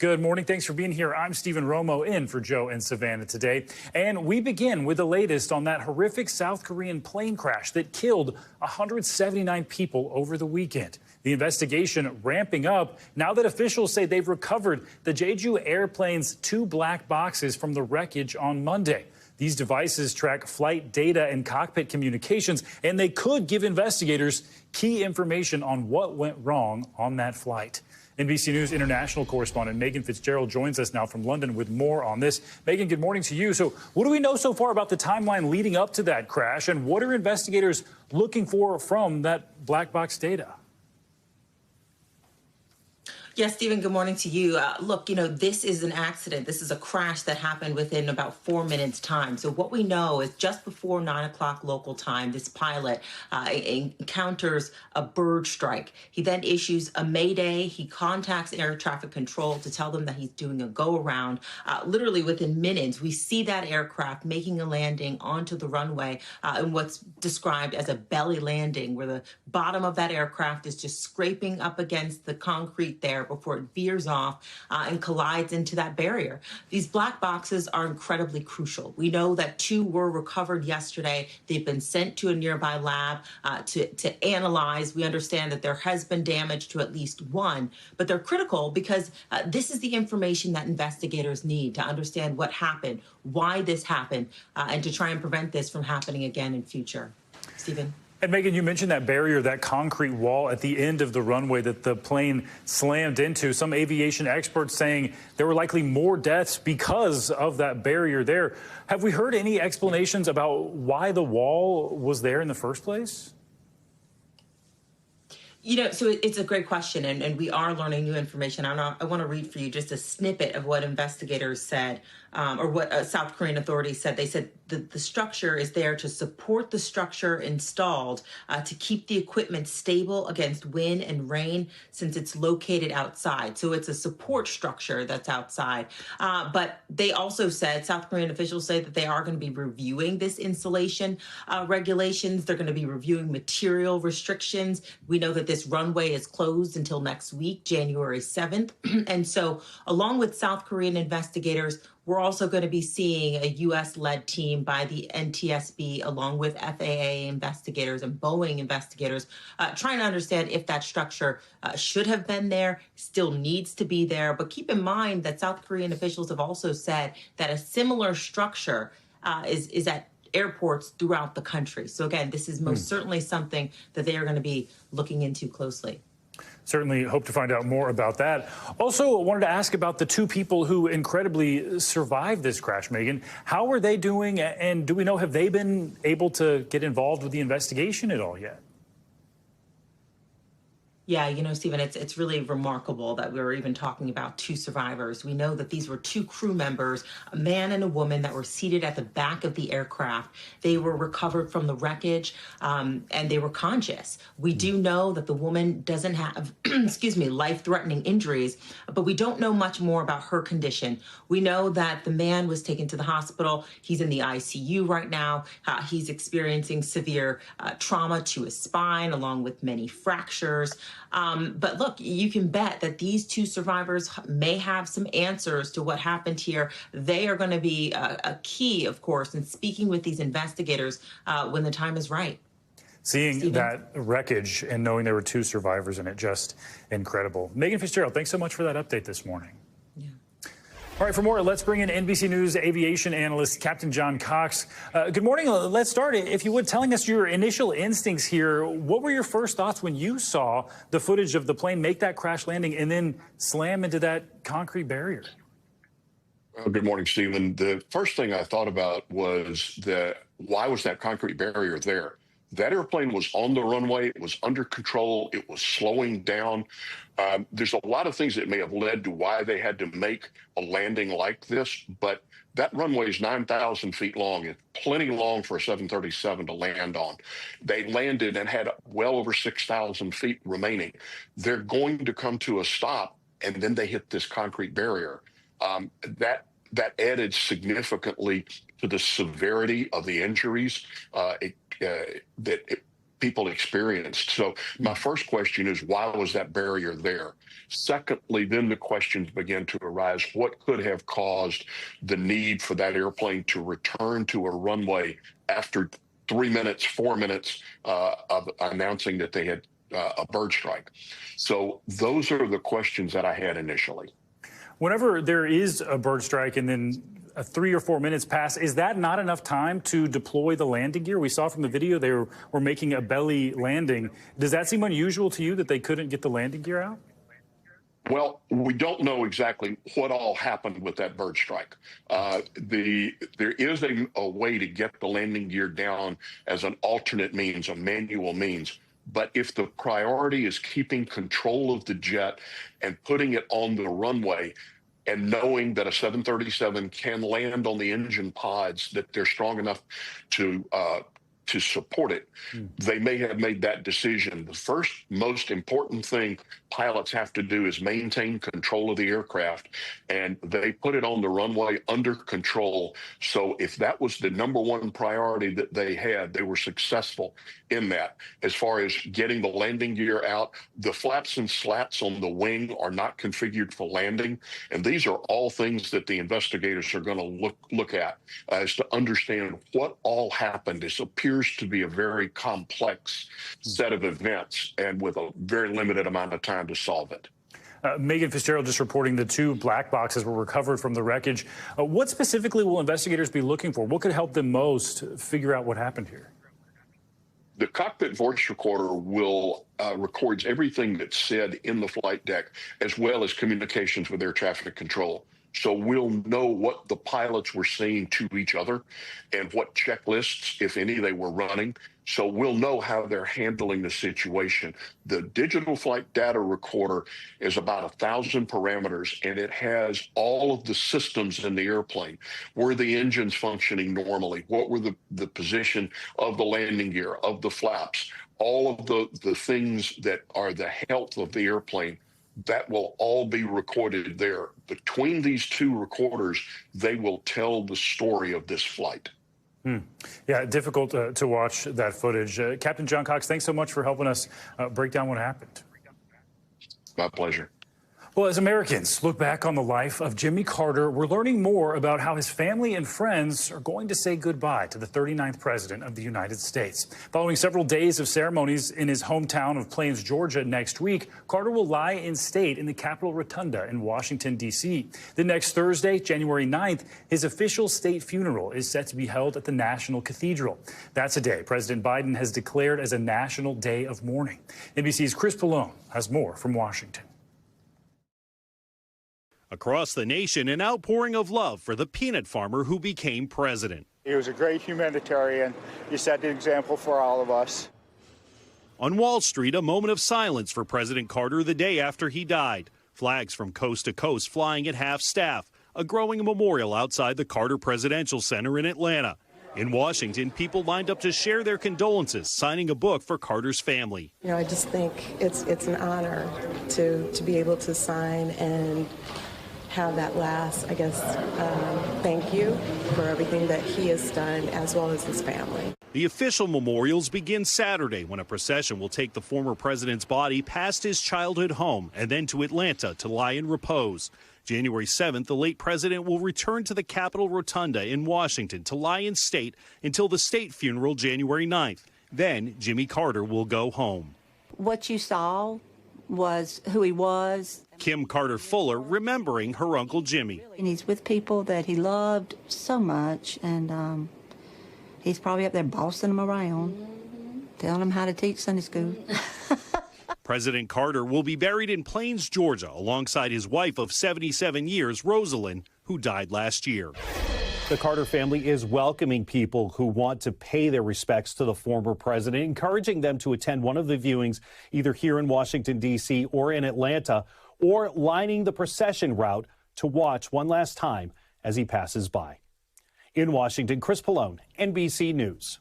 Good morning. Thanks for being here. I'm Stephen Romo in for Joe and Savannah today. And we begin with the latest on that horrific South Korean plane crash that killed 179 people over the weekend. The investigation ramping up now that officials say they've recovered the Jeju airplane's 2 black boxes from the wreckage on Monday. These devices track flight data and cockpit communications, and they could give investigators key information on what went wrong on that flight. NBC News international correspondent Megan Fitzgerald joins us now from London with more on this. Megan, good morning to you. So what do we know so far about the timeline leading up to that crash, and what are investigators looking for from that black box data? Yes, Stephen, good morning to you. Look, this is an accident. This is a crash that happened within about 4 minutes time. So what we know is just before 9 o'clock local time, this pilot encounters a bird strike. He then issues a mayday. He contacts air traffic control to tell them that he's doing a go around. Literally within minutes, we see that aircraft making a landing onto the runway in what's described as a belly landing, where the bottom of that aircraft is just scraping up against the concrete there before it veers off and collides into that barrier. These black boxes are incredibly crucial. We know that 2 were recovered yesterday. They've been sent to a nearby lab to analyze. We understand that there has been damage to at least 1, but they're critical because this is the information that investigators need to understand what happened, why this happened, and to try and prevent this from happening again in future. Stephen? And Megan, you mentioned that barrier, that concrete wall at the end of the runway that the plane slammed into. Some aviation experts saying there were likely more deaths because of that barrier there. Have we heard any explanations about why the wall was there in the first place? So it's a great question, and we are learning new information. I want to read for you just a snippet of what investigators said, or what South Korean authorities said. They said the structure is there to support the structure installed to keep the equipment stable against wind and rain, since it's located outside. So it's a support structure that's outside. But they also said, South Korean officials say that they are going to be reviewing this installation regulations. They're going to be reviewing material restrictions. We know that this runway is closed until next week, January 7th. And so along with South Korean investigators, we're also going to be seeing a U.S.-led team by the NTSB, along with FAA investigators and Boeing investigators, trying to understand if that structure should have been there, still needs to be there. But keep in mind that South Korean officials have also said that a similar structure is at airports throughout the country. So again, this is most certainly something that they are going to be looking into closely. Certainly hope to find out more about that. Also, wanted to ask about the 2 people who incredibly survived this crash, Megan. How are they doing? And do we know, have they been able to get involved with the investigation at all yet? Yeah, Stephen, it's really remarkable that we're even talking about 2 survivors. We know that these were 2 crew members, a man and a woman, that were seated at the back of the aircraft. They were recovered from the wreckage, and they were conscious. We do know that the woman doesn't have, life-threatening injuries, but we don't know much more about her condition. We know that the man was taken to the hospital. He's in the ICU right now. He's experiencing severe trauma to his spine, along with many fractures. But look, you can bet that these 2 survivors may have some answers to what happened here. They are going to be a key, of course, in speaking with these investigators when the time is right. Seeing Stephen? that wreckage and knowing there were 2 survivors in it, just incredible. Megan Fitzgerald, thanks so much for that update this morning. All right, for more, let's bring in NBC News aviation analyst Captain John Cox. Good morning. Let's start, if you would, telling us your initial instincts here. What were your first thoughts when you saw the footage of the plane make that crash landing and then slam into that concrete barrier? Good morning, Stephen. The first thing I thought about was why was that concrete barrier there? That airplane was on the runway. It was under control. It was slowing down. There's a lot of things that may have led to why they had to make a landing like this, but that runway is 9,000 feet long. It's plenty long for a 737 to land on. They landed and had well over 6,000 feet remaining. They're going to come to a stop, and then they hit this concrete barrier. That added significantly to the severity of the injuries. people experienced. So my first question is, why was that barrier there? Secondly, then the questions began to arise. What could have caused the need for that airplane to return to a runway after 3 minutes, 4 minutes of announcing that they had a bird strike? So those are the questions that I had initially. Whenever there is a bird strike and then 3 or 4 minutes pass, is that not enough time to deploy the landing gear? We saw from the video they were making a belly landing. Does that seem unusual to you that they couldn't get the landing gear out? Well, we don't know exactly what all happened with that bird strike. There is a way to get the landing gear down as an alternate means, a manual means. But if the priority is keeping control of the jet and putting it on the runway, and knowing that a 737 can land on the engine pods, that they're strong enough to support it, they may have made that decision. The first most important thing pilots have to do is maintain control of the aircraft, and they put it on the runway under control. So if that was the number one priority that they had, they were successful in that. As far as getting the landing gear out, the flaps and slats on the wing are not configured for landing, and these are all things that the investigators are going to look at as to understand what all happened. It appears to be a very complex set of events, and with a very limited amount of time to solve it. Megan Fitzgerald just reporting the 2 black boxes were recovered from the wreckage. What specifically will investigators be looking for? What could help them most figure out what happened here? The cockpit voice recorder will records everything that's said in the flight deck, as well as communications with air traffic control. So we'll know what the pilots were saying to each other and what checklists, if any, they were running. So we'll know how they're handling the situation. The digital flight data recorder is about 1,000 parameters, and it has all of the systems in the airplane. Were the engines functioning normally? What were the position of the landing gear, of the flaps, all of the things that are the health of the airplane? That will all be recorded there. Between these 2 recorders, they will tell the story of this flight. Yeah, difficult to watch that footage. Captain John Cox, thanks so much for helping us break down what happened. My pleasure. Well, as Americans look back on the life of Jimmy Carter, we're learning more about how his family and friends are going to say goodbye to the 39th president of the United States. Following several days of ceremonies in his hometown of Plains, Georgia next week, Carter will lie in state in the Capitol Rotunda in Washington, D.C. Then next Thursday, January 9th, his official state funeral is set to be held at the National Cathedral. That's a day President Biden has declared as a national day of mourning. NBC's Chris Pallone has more from Washington. Across the nation, an outpouring of love for the peanut farmer who became president. He was a great humanitarian. He set the example for all of us. On Wall Street, a moment of silence for President Carter the day after he died. Flags from coast to coast flying at half-staff. A growing memorial outside the Carter Presidential Center in Atlanta. In Washington, people lined up to share their condolences, signing a book for Carter's family. You know, I just think it's an honor to be able to sign and have that last, I guess, thank you for everything that he has done, as well as his family. The official memorials begin Saturday when a procession will take the former president's body past his childhood home and then to Atlanta to lie in repose. January 7th, the late president will return to the Capitol Rotunda in Washington to lie in state until the state funeral January 9th. Then Jimmy Carter will go home. What you saw was who he was. Kim Carter Fuller remembering her Uncle Jimmy. And he's with people that he loved so much, and he's probably up there bossing them around, telling them how to teach Sunday school. President Carter will be buried in Plains, Georgia, alongside his wife of 77 years, Rosalind, who died last year. The Carter family is welcoming people who want to pay their respects to the former president, encouraging them to attend one of the viewings either here in Washington, D.C. or in Atlanta, or lining the procession route to watch one last time as he passes by. In Washington, Chris Pallone, NBC News.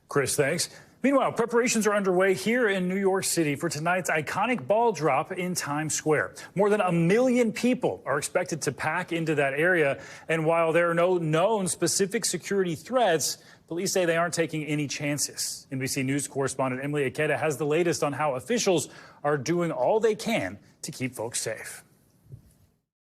Chris, thanks. Meanwhile, preparations are underway here in New York City for tonight's iconic ball drop in Times Square. More than 1 million people are expected to pack into that area. And while there are no known specific security threats, police say they aren't taking any chances. NBC News correspondent Emily Ikeda has the latest on how officials are doing all they can to keep folks safe.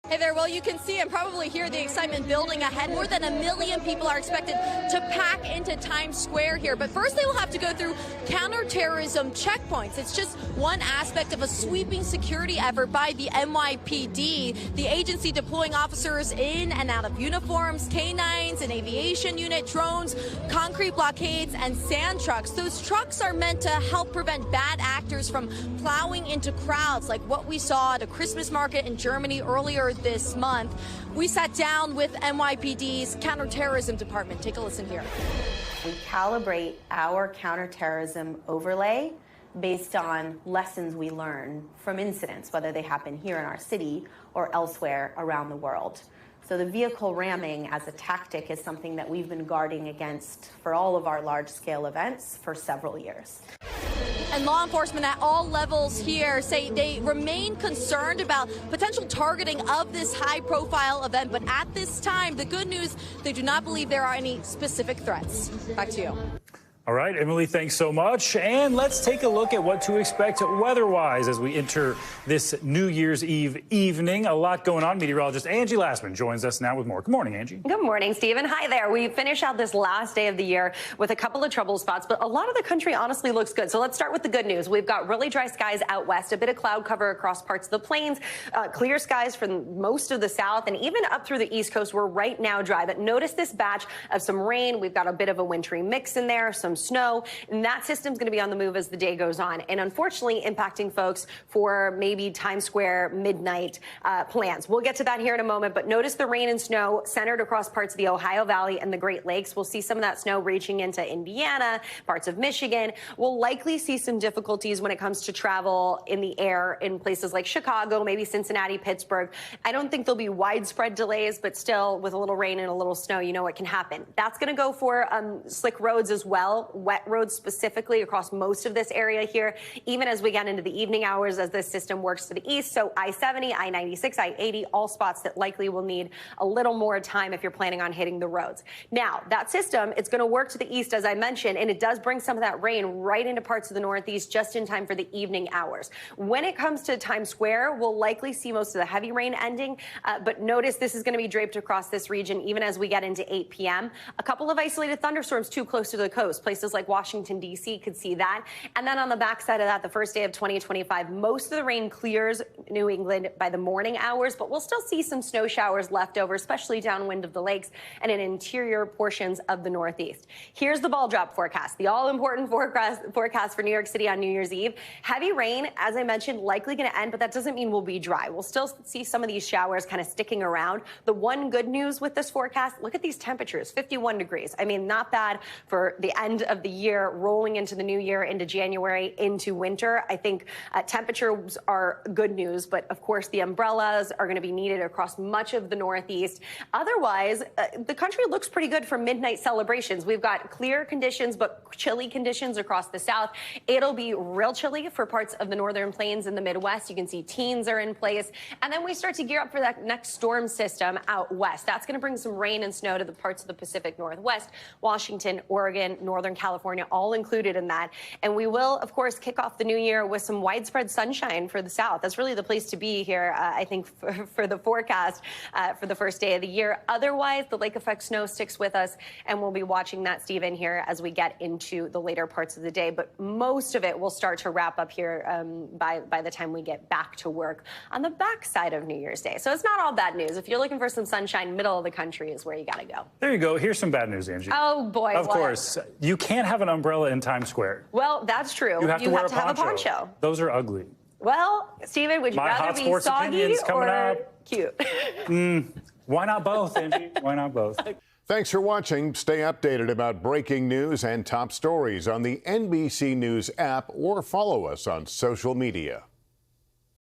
Hey there, well, you can see and probably hear the excitement building ahead. More than 1 million people are expected to pack into Times Square here. But first, they will have to go through counterterrorism checkpoints. It's just one aspect of a sweeping security effort by the NYPD, the agency deploying officers in and out of uniforms, canines, an aviation unit, drones, concrete blockades, and sand trucks. Those trucks are meant to help prevent bad actors from plowing into crowds like what we saw at a Christmas market in Germany earlier this month. We sat down with NYPD's counterterrorism department. Take a listen here. We calibrate our counterterrorism overlay based on lessons we learn from incidents, whether they happen here in our city or elsewhere around the world. So the vehicle ramming as a tactic is something that we've been guarding against for all of our large-scale events for several years. And law enforcement at all levels here say they remain concerned about potential targeting of this high-profile event. But at this time, the good news, they do not believe there are any specific threats. Back to you. All right, Emily, thanks so much. And let's take a look at what to expect weather-wise as we enter this New Year's Eve evening. A lot going on. Meteorologist Angie Lassman joins us now with more. Good morning, Angie. Good morning, Stephen. Hi there. We finish out this last day of the year with a couple of trouble spots, but a lot of the country honestly looks good. So let's start with the good news. We've got really dry skies out west, a bit of cloud cover across parts of the plains, clear skies for most of the south, and even up through the east coast. We're right now dry, but notice this batch of some rain. We've got a bit of a wintry mix in there, some snow, and that system's going to be on the move as the day goes on, and unfortunately impacting folks for maybe Times Square midnight plans. We'll get to that here in a moment, but notice the rain and snow centered across parts of the Ohio Valley and the Great Lakes. We'll see some of that snow reaching into Indiana, parts of Michigan. We'll likely see some difficulties when it comes to travel in the air in places like Chicago, maybe Cincinnati, Pittsburgh. I don't think there'll be widespread delays, but still with a little rain and a little snow, you know what can happen. That's going to go for slick roads as well, wet roads specifically across most of this area here, even as we get into the evening hours as this system works to the east. So I-70, I-96, I-80, all spots that likely will need a little more time if you're planning on hitting the roads. Now, that system, it's going to work to the east, as I mentioned, and it does bring some of that rain right into parts of the Northeast just in time for the evening hours. When it comes to Times Square, we'll likely see most of the heavy rain ending, but notice this is going to be draped across this region even as we get into 8 p.m. A couple of isolated thunderstorms too close to the coast. Places like Washington, D.C. could see that. And then on the backside of that, the first day of 2025, most of the rain clears New England by the morning hours, but we'll still see some snow showers left over, especially downwind of the lakes and in interior portions of the Northeast. Here's the ball drop forecast, the all-important forecast for New York City on New Year's Eve. Heavy rain, as I mentioned, likely going to end, but that doesn't mean we'll be dry. We'll still see some of these showers kind of sticking around. The one good news with this forecast, look at these temperatures, 51 degrees. I mean, not bad for the end of the year, rolling into the new year, into January, into winter. I think temperatures are good news, but of course the umbrellas are going to be needed across much of the Northeast. Otherwise, the country looks pretty good for midnight celebrations. We've got clear conditions, but chilly conditions across the south. It'll be real chilly for parts of the northern plains and the Midwest. You can see teens are in place. And then we start to gear up for that next storm system out west. That's going to bring some rain and snow to the parts of the Pacific Northwest, Washington, Oregon, Northern California, all included in that. And we will, of course, kick off the new year with some widespread sunshine for the south. That's really the place to be here, I think, for the forecast for the first day of the year. Otherwise, the lake effect snow sticks with us, and we'll be watching that, Stephen, here as we get into the later parts of the day. But most of it will start to wrap up here by the time we get back to work on the backside of New Year's Day. So it's not all bad news. If you're looking for some sunshine, middle of the country is where you got to go. There you go. Here's some bad news, Angie. Oh, boy. Of course. You can't have an umbrella in Times Square. Well, that's true. You have to wear a have a poncho. Those are ugly. Well, Stephen, would you rather be soggy or cute? Why not both, Angie? Why not both? Thanks for watching. Stay updated about breaking news and top stories on the NBC News app or follow us on social media.